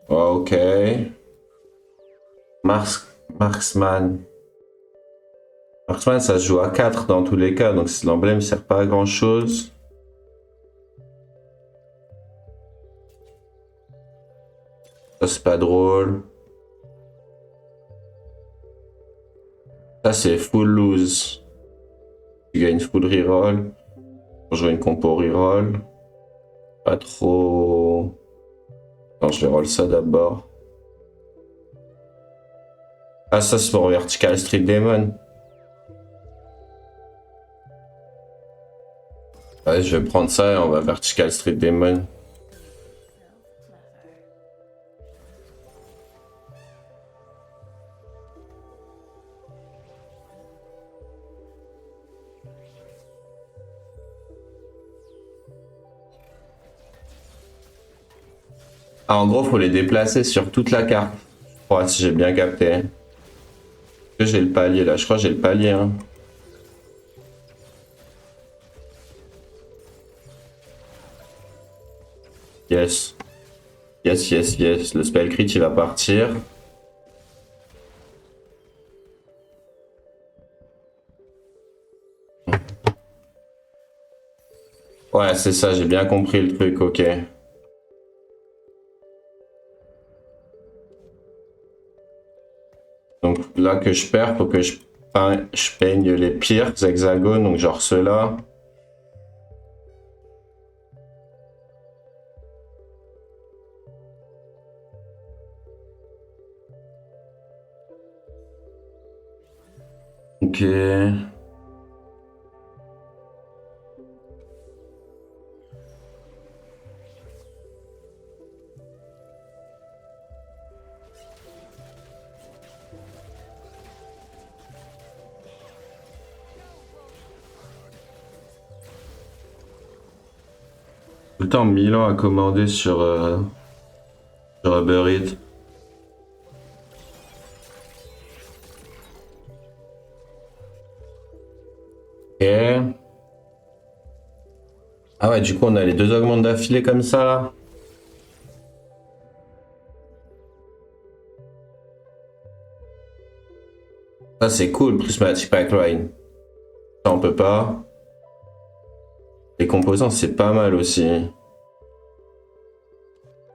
Oh, ok. Mars... Marksman. Marksman, ça se joue à 4 dans tous les cas, donc l'emblème sert pas à grand chose. Ça, c'est pas drôle. Ça, c'est full lose. Tu gagnes full reroll. Pour jouer une compo reroll. Pas trop. Non, je vais roll ça d'abord. Ah, ça, c'est pour Vertical Street Demon. Ouais, je vais prendre ça et on va Vertical Street Demon. Ah, en gros, faut les déplacer sur toute la carte. Je crois, si j'ai bien capté. Est-ce que j'ai le palier là? Je crois que j'ai le palier. Hein. Yes. Yes, yes, yes. Le spell crit, il va partir. Ouais, c'est ça, j'ai bien compris le truc, ok. Donc là que je perds, faut que je peigne les pires hexagones, donc genre ceux-là. Ok. Tout le temps Milan à commander sur Uber Eats. Ok. Ah ouais, du coup on a les deux augmentes d'affilée comme ça là. Ça c'est cool, Prismatic Pipeline. Ça on peut pas. Les composants c'est pas mal aussi.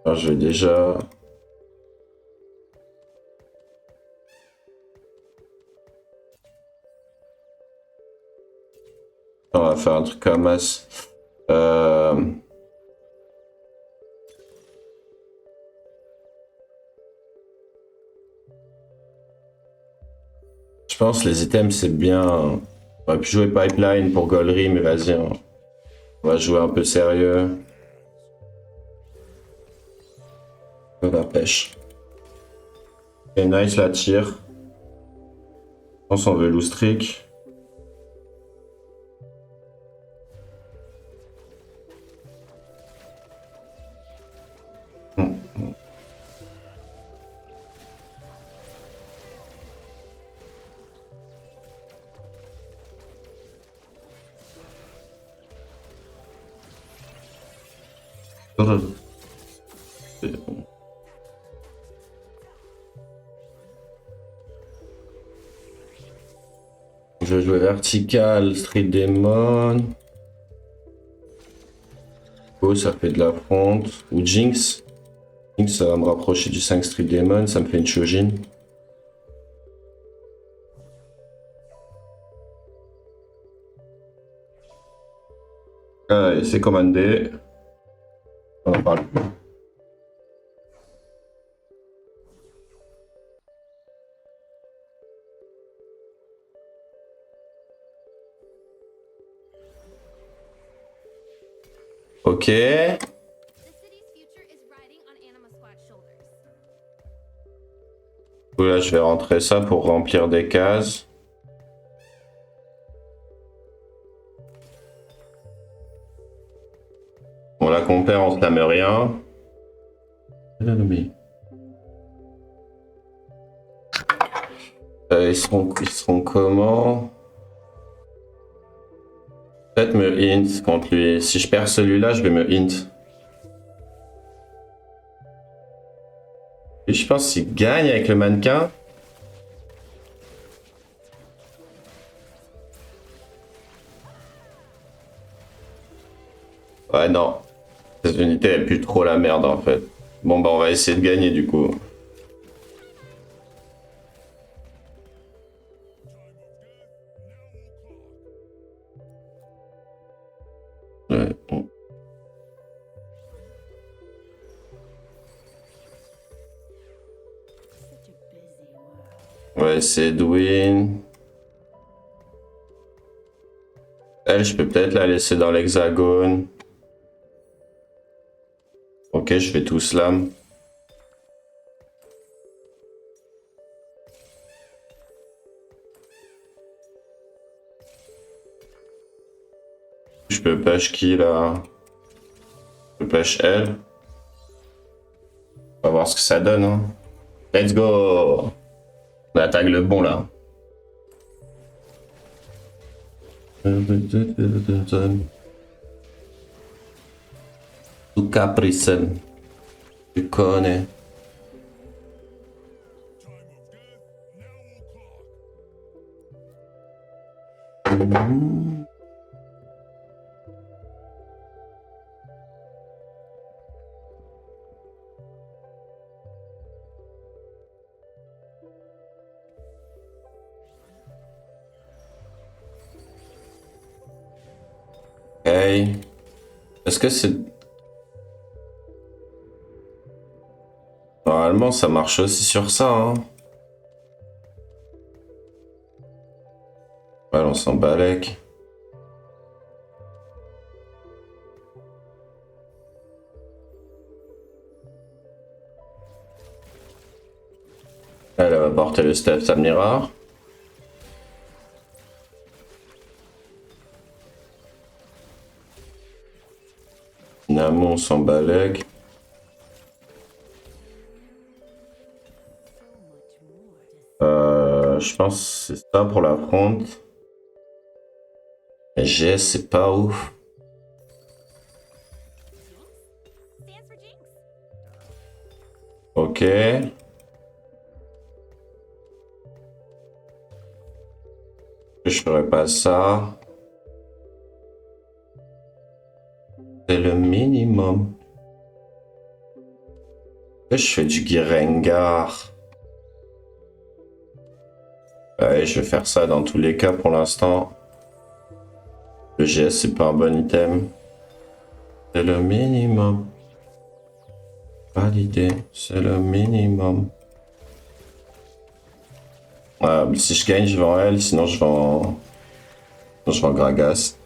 Alors je vais déjà... On va faire un truc comme as. Euh... Je pense les items c'est bien. On aurait pu jouer Pipeline pour Golry, mais vas-y, on va jouer un peu sérieux. On va pêche. Et nice la tire. Je pense qu'on veut Loostrick. Je vais jouer Vertical, Street Demon. Oh, ça fait de la fronte. Ou Jinx. Jinx, ça va me rapprocher du 5 Street Demon, ça me fait une Shojin. Allez, c'est commandé. On en parle plus. Ok. Là, je vais rentrer ça pour remplir des cases. On la compère, on se lame rien. Ils seront comment? Peut-être me hint contre lui. Si je perds celui-là, je vais me hint. Et je pense qu'il gagne avec le mannequin. Ouais, non. Cette unité, elle pue trop la merde, en fait. Bon, bah, on va essayer de gagner, du coup. Ouais. On va essayer de win. Elle, je peux peut-être la laisser dans l'hexagone. Ok, je fais tout slam. Je peux push qui là? Je peux push elle. On va voir ce que ça donne. Hein. Let's go! On attaque le bon là. Tout capricen. Tu connais. Hey. Est-ce que c'est... Normalement, ça marche aussi sur ça, hein. Ouais, on s'en balèque. Elle va porter le step Samira. Namo, on s'en balèque. Je pense que c'est ça pour la front. Et GS, c'est pas ouf. Ok. Je ferai pas ça. C'est le minimum. Je fais du Girengar. Ouais, je vais faire ça dans tous les cas pour l'instant. Le GS, c'est pas un bon item. C'est le minimum. Validé, c'est le minimum. Si je gagne, je vais en L, sinon je vais en... Je vais en Gragas.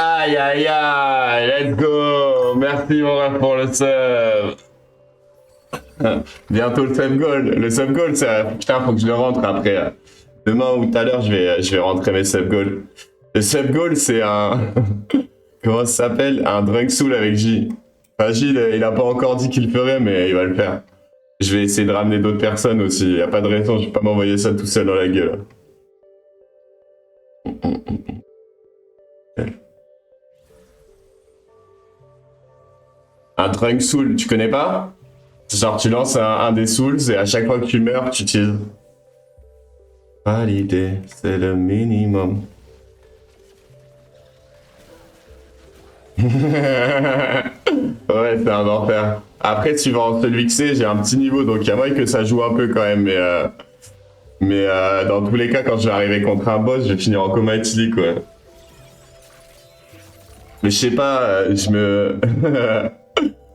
Aïe aïe aïe, let's go! Merci mon ref pour le sub! Bientôt le sub goal. Le sub goal, ça... Putain, faut que je le rentre après. Demain ou tout à l'heure, je vais rentrer mes sub goals. Le sub goal, c'est un... Comment ça s'appelle? Un drunk soul avec J. Enfin, J, il a pas encore dit qu'il le ferait, mais il va le faire. Je vais essayer de ramener d'autres personnes aussi. Y a pas de raison, je vais pas m'envoyer ça tout seul dans la gueule. Un drunk soul, tu connais pas? Genre tu lances un des souls et à chaque fois que tu meurs, tu utilises. Validé, c'est le minimum. Ouais, c'est un enfer. Après, suivant celui que c'est, j'ai un petit niveau, donc il y a moyen que ça joue un peu quand même, mais dans tous les cas, quand je vais arriver contre un boss, je vais finir en coma éthylique, quoi. Mais je sais pas, je me...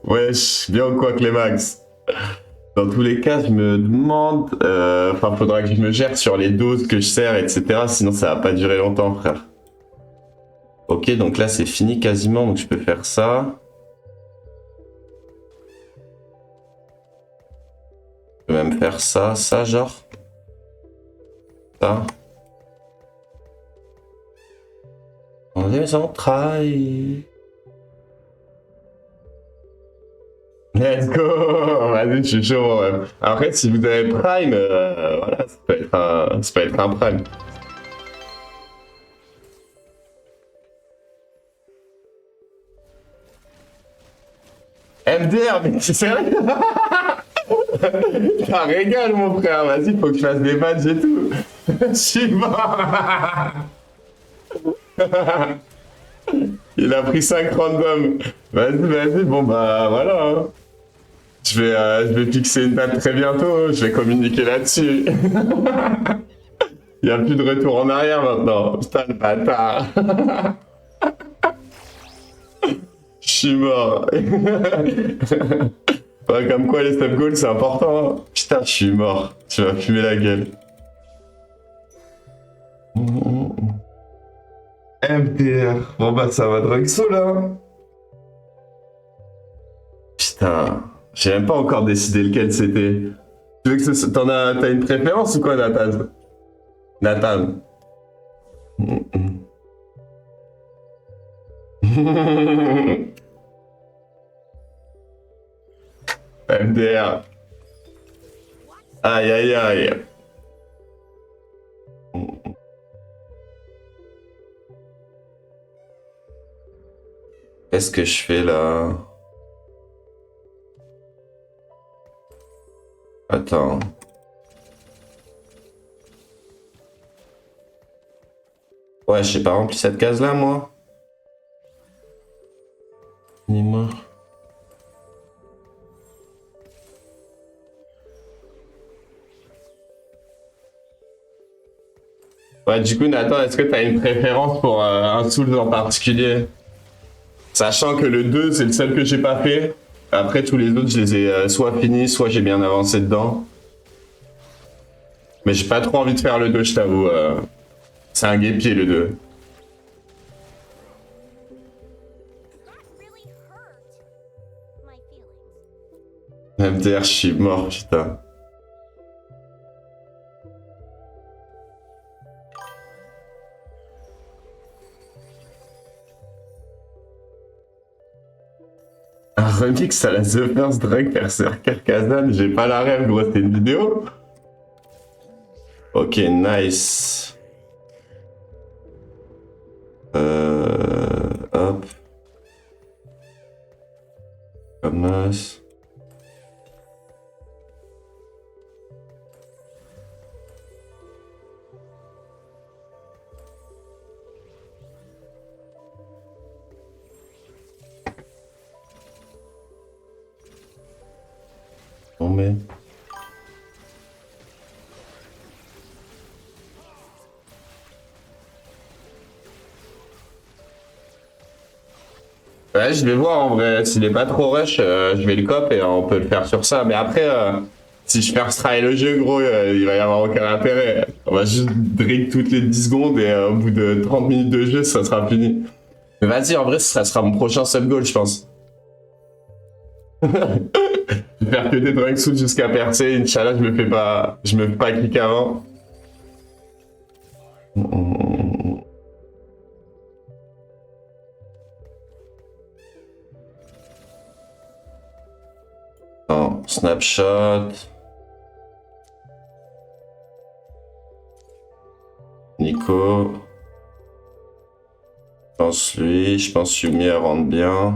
Wesh, bien ou quoi, Clémax? Dans tous les cas, je me demande... Enfin, faudra que je me gère sur les doses que je sers, etc. Sinon, ça va pas durer longtemps, frère. Ok, donc là, c'est fini quasiment, donc je peux faire ça. Je peux même faire ça, ça, genre. Ça. Dans les entrailles. Let's go! Vas-y, je suis chaud, ouais. Après, si vous avez Prime, voilà, ça peut être un Prime. MDR, mais tu es sérieux? T'as régal, mon frère. Vas-y, faut que je fasse des badges et tout. Je suis mort. Il a pris 5 random. Vas-y, vas-y, bon bah voilà. Hein. Je vais fixer une date très bientôt. Je vais communiquer là-dessus. Il n'y a plus de retour en arrière maintenant. Putain, le bâtard. Je suis mort. Ouais, comme quoi, les step goals, c'est important. Hein. Putain, je suis mort. Tu vas fumer la gueule. MDR. Bon bah, ça va Drexo, là. Putain. J'ai même pas encore décidé lequel c'était. Tu veux que t'as une préférence ou quoi, Nathan? Nathan. MDR. Aïe aïe aïe. Qu'est-ce que je fais là? Attends. Ouais, j'ai pas rempli cette case là, moi. Dis-moi. Ouais, du coup, Nathan, est-ce que t'as une préférence pour un Souls en particulier? Sachant que le 2, c'est le seul que j'ai pas fait. Après, tous les autres, je les ai soit finis, soit j'ai bien avancé dedans. Mais j'ai pas trop envie de faire le 2, je t'avoue. C'est un guépier, le 2. MDR, je suis mort, putain. Un remix à la The First Drag Berserker Kazan, j'ai pas la rêve, gros, c'est une vidéo. Ok, nice. Hop. Comme ça. Bon, mais... Ouais, je vais voir en vrai. S'il est pas trop rush, je vais le cop et on peut le faire sur ça. Mais après, si je first try le jeu, gros, il va y avoir aucun intérêt. On va juste drink toutes les 10 secondes et au bout de 30 minutes de jeu, ça sera fini. Mais vas-y, en vrai, ça sera mon prochain sub goal, je pense. Je vais faire que des drink suits jusqu'à percer. Inch'Allah, je me fais pas cliquer avant. Non, snapshot. Nico. Je pense Yumi elle rentre bien.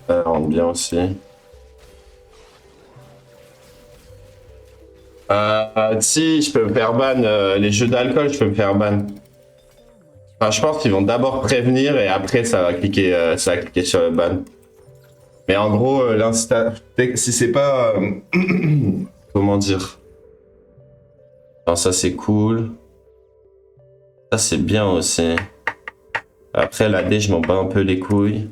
Elle rentre bien aussi. Si, je peux me faire ban. Les jeux d'alcool, je peux me faire ban. Enfin, je pense qu'ils vont d'abord prévenir et après ça va cliquer sur le ban. Mais en gros, si c'est pas... comment dire? Non, ça c'est cool. Ça c'est bien aussi. Après la D, je m'en bats un peu les couilles.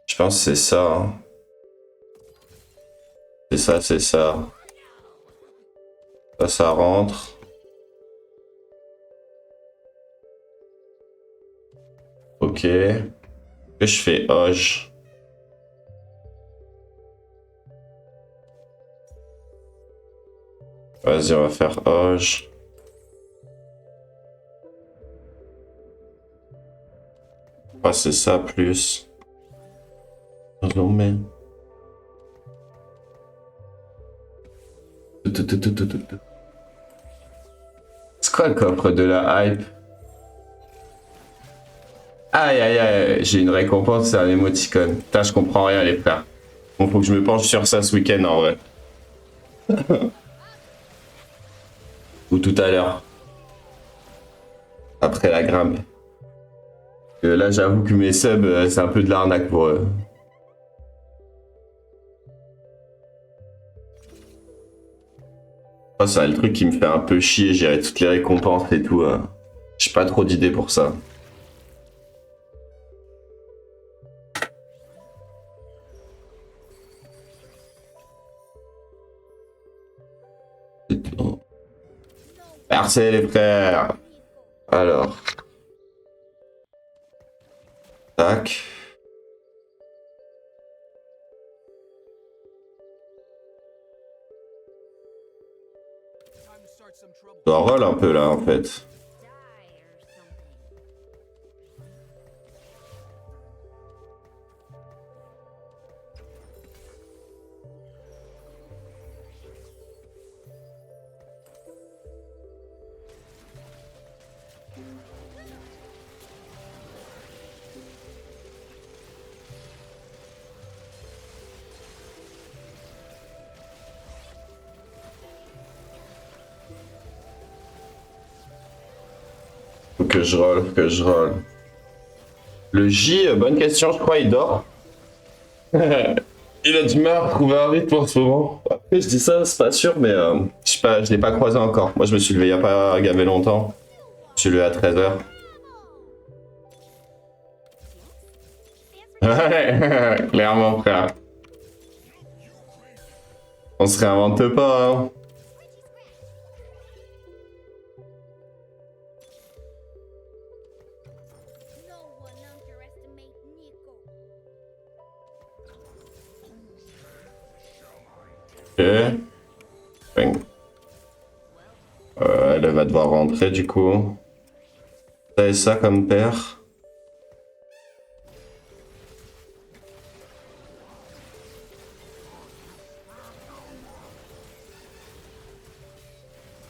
Je pense que c'est ça. Hein. C'est ça, c'est ça. Ça rentre. Ok. Que je fais Hoge. Vas-y, on va faire Hoge. Ah, c'est ça plus. Non, mais... C'est quoi le coffre de la hype? Aïe aïe aïe, j'ai une récompense, c'est un émoticône. Putain, je comprends rien les frères. Bon, faut que je me penche sur ça ce week-end en vrai. Ou tout à l'heure, après la grimpe. Là, j'avoue que mes subs, c'est un peu de l'arnaque pour eux. Ça, c'est le truc qui me fait un peu chier, gérer toutes les récompenses et tout. J'ai pas trop d'idées pour ça. Merci les frères. Alors, tac. Je dois roll un peu là en fait. Faut que je roll, que je roll. Le J, bonne question, je crois, il dort. Il a du mal à trouver un rythme en ce moment. Après, je dis ça, c'est pas sûr, mais je sais pas, je l'ai pas croisé encore. Moi, je me suis levé il y a pas gavé longtemps. Je suis levé à 13h. Ouais, clairement, frère. On se réinvente pas, hein. Ok. Bang. Elle va devoir rentrer du coup. Ça et ça comme paire.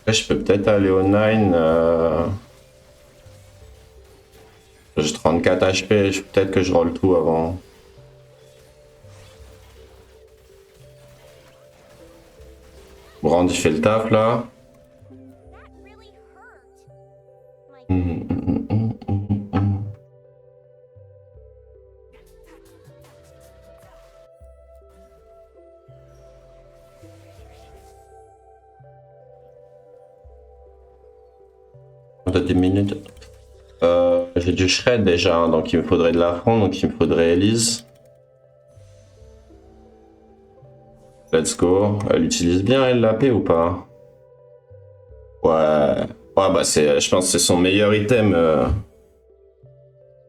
Après, je peux peut-être aller au 9. J'ai 34 HP, peut-être que je roll tout avant. Brand il fait le taf là. On a des minutes. J'ai du shred déjà, hein, donc il me faudrait de l'affront, donc il me faudrait Elise. Let's go. Elle utilise bien elle la paix ou pas? Ouais. Ouais bah c'est, je pense que c'est son meilleur item.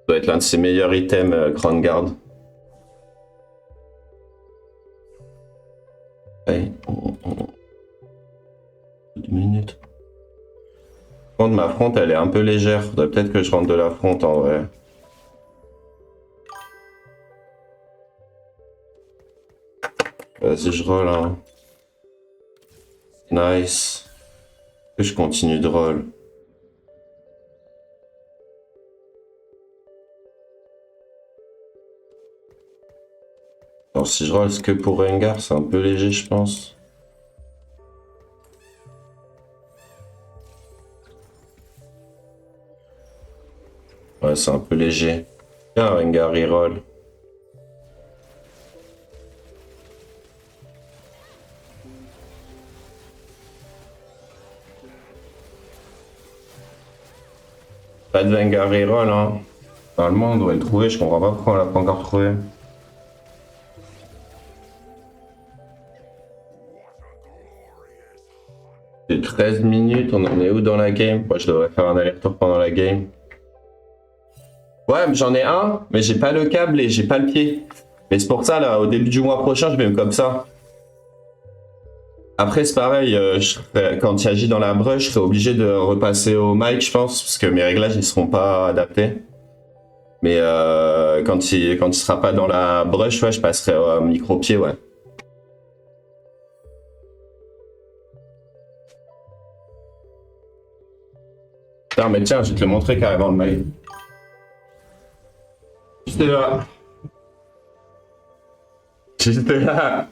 Doit être l'un de ses meilleurs items Grand Guard. Allez. 2 minutes. Par contre ma fronte elle est un peu légère. Faudrait peut-être que je rentre de la fronte en vrai. Vas-y je roll hein. Nice. Que je continue de roll. Alors si je roll, c'est que pour Rengar, c'est un peu léger, je pense. Ouais, c'est un peu léger. Bien, Rengar, il roll. Pas de Rengar reroll, hein. Normalement, on doit le trouver, je comprends pas pourquoi on l'a pas encore trouvé. C'est 13 minutes, on en est où dans la game? Moi, je devrais faire un aller-retour pendant la game. Ouais, mais j'en ai un, mais j'ai pas le câble et j'ai pas le pied. Mais c'est pour ça, là, au début du mois prochain, je vais me comme ça. Après, c'est pareil, quand il s'agit dans la brush, je serai obligé de repasser au mic, je pense, parce que mes réglages, ils seront pas adaptés. Mais quand il sera pas dans la brush, ouais, je passerai au micro-pied, ouais. Putain, mais tiens, je vais te le montrer carrément le mail. J'étais là. J'étais là.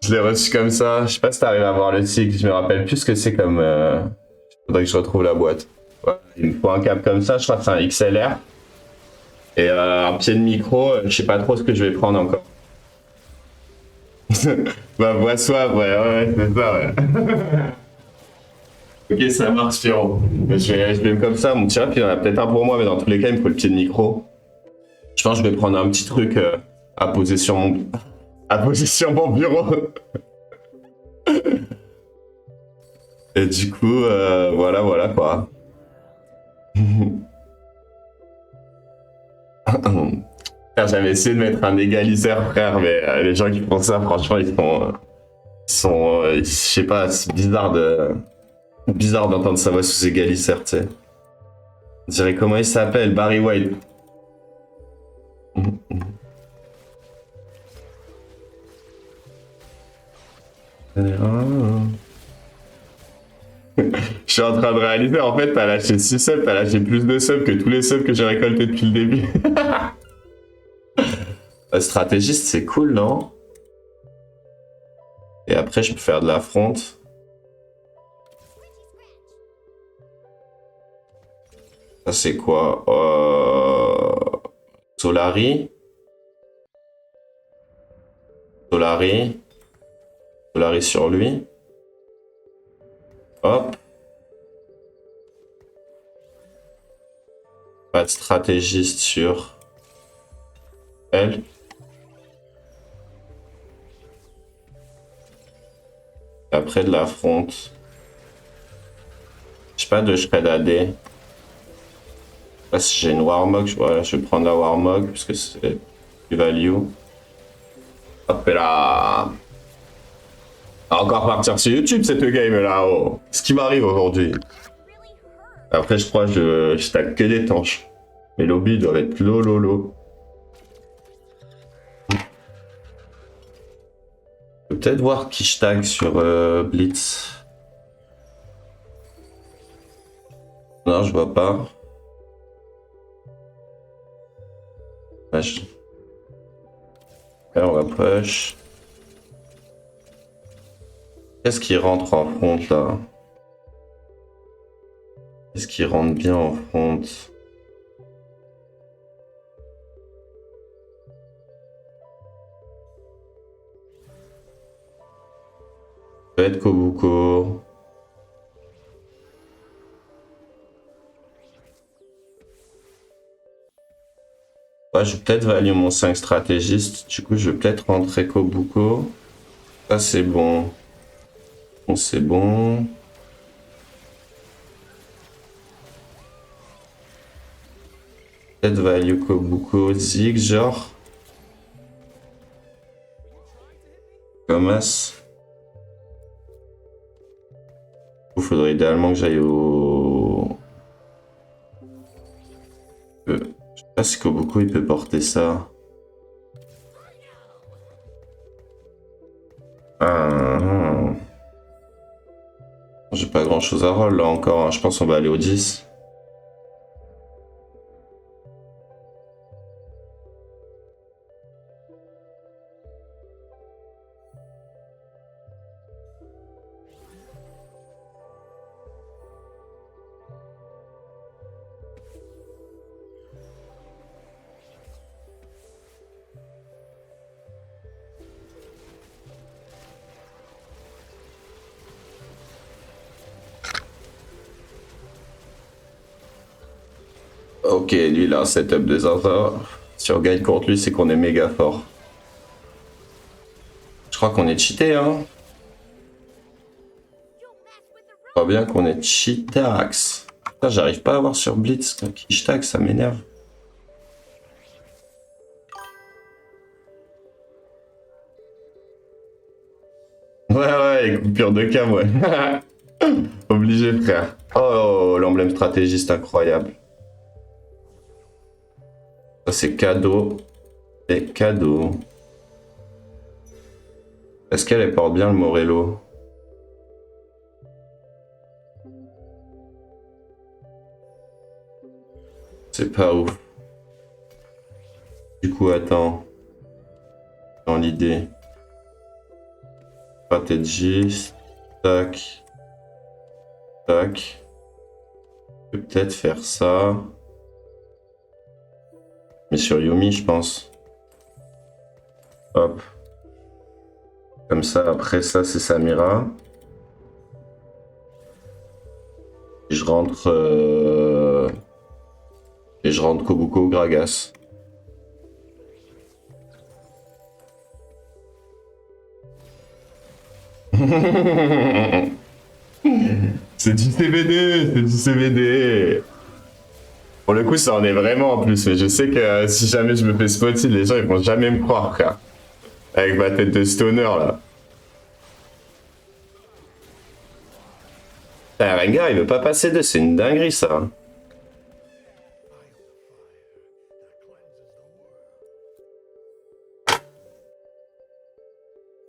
Je l'ai reçu comme ça. Je sais pas si t'arrives à voir le cycle. Je me rappelle plus ce que c'est comme. Faudrait que je retrouve la boîte. Ouais, il me faut un câble comme ça. Je crois que c'est un XLR. Et un pied de micro. Je sais pas trop ce que je vais prendre encore. Bah, bois soif, ouais, c'est ça, ouais. Ok, ça marche, Pierrot. Je vais comme ça, mon tirage, puis il y en a peut-être un pour moi, mais dans tous les cas, il me faut le pied de micro. Je pense que je vais prendre un petit truc à poser sur mon bureau. Et du coup, voilà quoi. Frère, j'avais essayé de mettre un égaliseur, frère, mais les gens qui font ça, franchement, je sais pas, c'est bizarre d'entendre sa voix sous égaliseur, tu sais. On dirait comment il s'appelle, Barry White. Je suis en train de réaliser, en fait, t'as lâché 6 subs, t'as lâché plus de subs que tous les subs que j'ai récoltés depuis le début. Stratégiste, c'est cool, non? Et après, je peux faire de l'affront. Ça, c'est quoi? Solari. Solari. Solari sur lui. Hop. Pas de stratégiste sur elle. Après de l'affront. J'ai pas de shred AD. Je sais pas si j'ai une Warmog. Voilà, je vais prendre la Warmog parce que c'est du value. Hop là. Encore partir sur YouTube cette game là. Oh. Ce qui m'arrive aujourd'hui. Après, je crois que je stack que des tanches. Mes lobbies doivent être low. Je peux peut-être voir qui je tag sur Blitz. Non, je vois pas. Là, on va push. Qu'est-ce qui rentre en front là? Qu'est-ce qui rentre bien en front? Peut-être Kobuko. Ouais, je vais peut-être value mon 5 stratégiste. Du coup, je vais peut-être rentrer Kobuko. Ça, c'est bon. Bon, c'est bon. Peut-être value Kobuko Zig, genre. Gomas. Il faudrait idéalement que j'aille au... Je sais pas si Kobuko il peut porter ça. Ah. J'ai pas grand chose à roll là encore. Hein. Je pense qu'on va aller au 10. Ok, lui il a un setup de Zaza. Si on gagne contre lui, c'est qu'on est méga fort. Je crois qu'on est cheaté, hein. Je crois bien qu'on est cheatax. Putain, j'arrive pas à voir sur Blitz. Qui je tag, ça m'énerve. Ouais, coupure de cam, ouais. Obligé, frère. Oh, l'emblème stratégiste incroyable. Ça, c'est cadeau. C'est cadeau. Est-ce qu'elle porte bien le Morello? C'est pas ouf. Du coup, attends. Dans l'idée. Stratégie. Tac. Tac. Je peux peut-être faire ça. Mais sur Yumi, je pense. Hop. Comme ça, après ça, c'est Samira. Et je rentre... Et je rentre Kobuko ou Gragas. C'est du CBD, c'est du CBD. Pour le coup, ça en est vraiment en plus, mais je sais que si jamais je me fais spotter, les gens ils vont jamais me croire, frère. Avec ma tête de stoner là. Rengar il veut pas passer deux, c'est une dinguerie ça.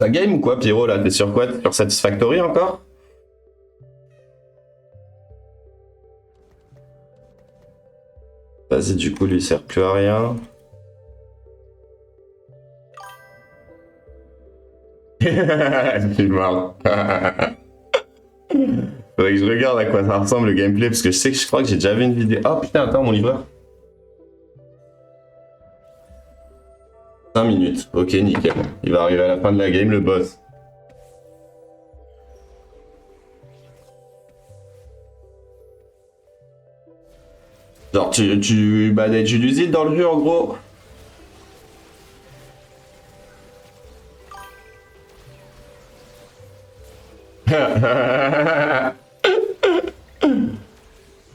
T'as game ou quoi, Pyro là? T'es sur quoi? T'es sur Satisfactory encore? Vas-y, du coup, lui il sert plus à rien. Je suis mort. Faudrait que je regarde à quoi ça ressemble le gameplay parce que je crois que j'ai déjà vu une vidéo. Oh putain, attends, mon livreur. 5 minutes. Ok, nickel. Il va arriver à la fin de la game, le boss. Genre, tu badais du Lucide dans le jeu en gros.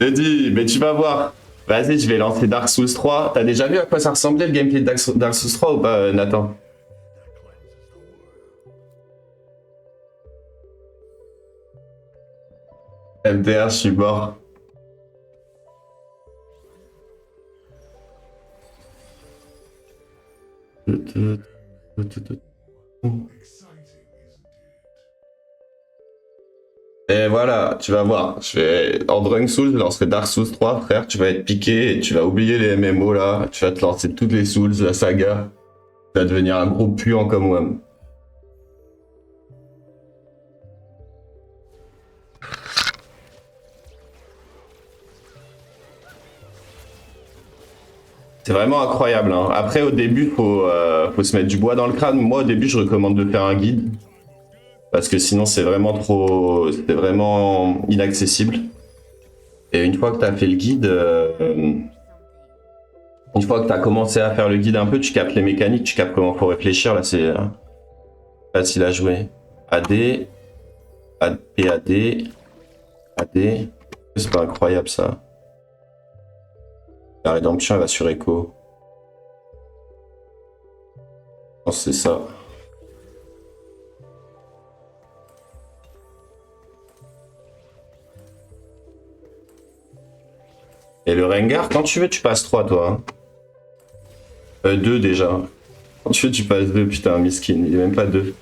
J'ai dit, mais tu vas voir. Vas-y, je vais lancer Dark Souls 3. T'as déjà vu à quoi ça ressemblait le gameplay de Dark Souls 3 ou pas, Nathan? MDR, je suis mort. Et voilà, tu vas voir. En Drunk Souls, je lancerai Dark Souls 3, frère. Tu vas être piqué et tu vas oublier les MMO là. Tu vas te lancer toutes les Souls, la saga. Tu vas devenir un gros puant comme moi. C'est vraiment incroyable, hein. Après, au début, faut se mettre du bois dans le crâne. Moi, au début, je recommande de faire un guide. Parce que sinon, c'est vraiment inaccessible. Et une fois que tu as fait le guide, une fois que tu as commencé à faire le guide un peu, tu captes les mécaniques, tu captes comment faut réfléchir. Là, c'est facile à jouer. AD, PAD, AD. C'est pas incroyable ça. La rédemption, elle va sur Echo. Je pense que c'est ça. Et le Rengar, quand tu veux, tu passes 3, toi. Hein. 2 déjà. Quand tu veux, tu passes 2, putain, miskin. Il est même pas 2.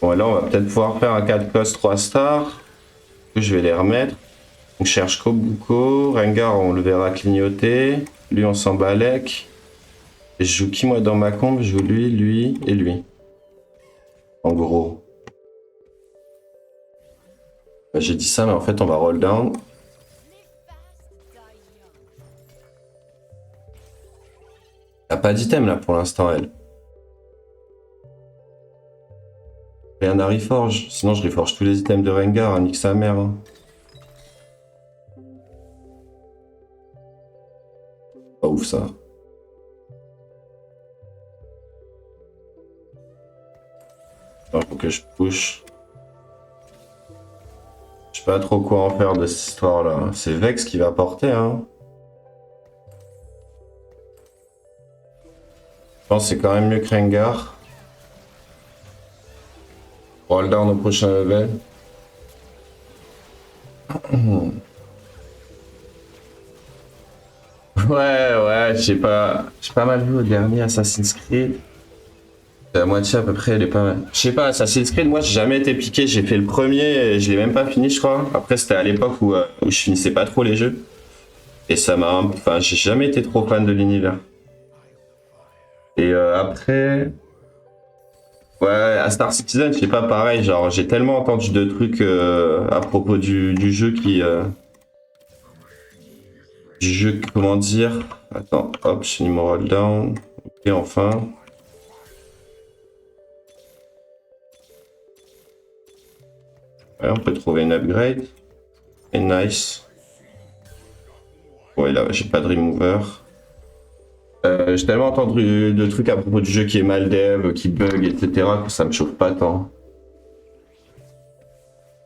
Bon, là, on va peut-être pouvoir faire un 4 cost 3 stars. Je vais les remettre. On cherche Kobuko. Rengar, on le verra clignoter. Lui, on s'en balèque. Et je joue qui, moi, dans ma combe? Je joue lui et lui. En gros. Bah, j'ai dit ça, mais en fait, on va roll down. Elle a pas d'item, là, pour l'instant, elle. Rien à reforge. Sinon, je reforge tous les items de Rengar. Hein, nique sa mère. Hein. Pas ouf, ça. Alors, faut que je push. Je sais pas trop quoi en faire de cette histoire-là. C'est Vex qui va porter, hein. Je pense que c'est quand même mieux que Rengar. Roll down au prochain level. Ouais, j'ai pas mal vu au dernier Assassin's Creed. La moitié à peu près, elle est pas mal. Je sais pas, Assassin's Creed, moi j'ai jamais été piqué, j'ai fait le premier, et je l'ai même pas fini, je crois. Après, c'était à l'époque où je finissais pas trop les jeux. Et ça m'a. Enfin, j'ai jamais été trop fan de l'univers. Et après. Ouais, à Star Citizen, je sais pas, pareil, genre j'ai tellement entendu de trucs à propos du jeu du jeu, comment dire. Attends, hop, je finis mon roll down. Ok, enfin. Ouais, on peut trouver une upgrade. Et nice. Ouais, là, j'ai pas de remover. J'ai tellement entendu de trucs à propos du jeu qui est mal dev, qui bug, etc., que ça me chauffe pas tant.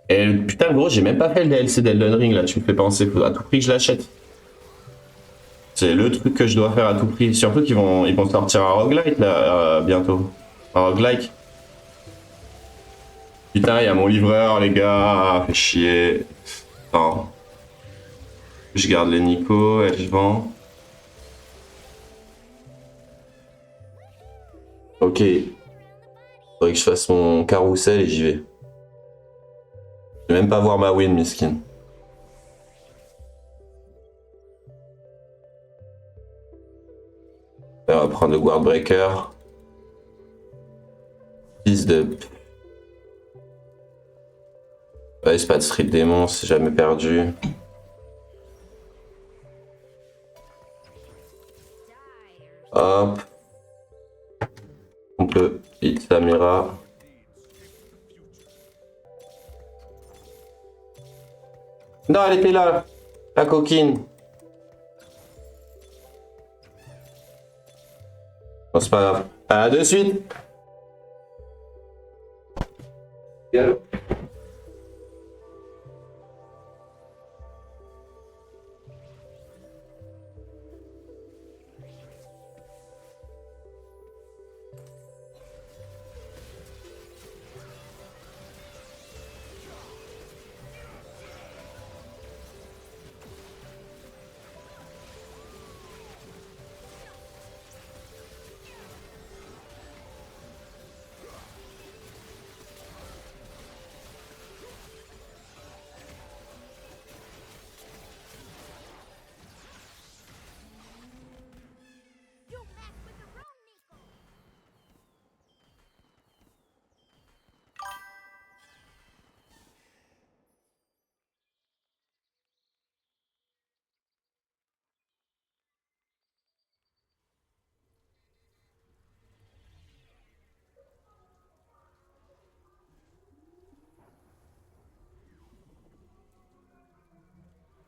Et putain, gros, j'ai même pas fait le DLC d'Elden Ring là, tu me fais penser, faut à tout prix que je l'achète. C'est le truc que je dois faire à tout prix. Surtout qu'ils vont sortir un roguelite là, bientôt. Un roguelike. Putain, il y a mon livreur, les gars, fait chier. Attends. Je garde les Nico, et je vends. Ok. Faudrait que je fasse mon carrousel et j'y vais. Je vais même pas voir ma win, miskin. On va prendre le Guardbreaker. Fils de. Ouais, c'est pas de Street Démon, c'est jamais perdu. Hop. On peut hit Samira. Non, elle était là, la coquine. Bon, c'est pas grave. À de suite.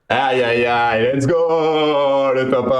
Aïe aïe aïe, let's go, le top 1.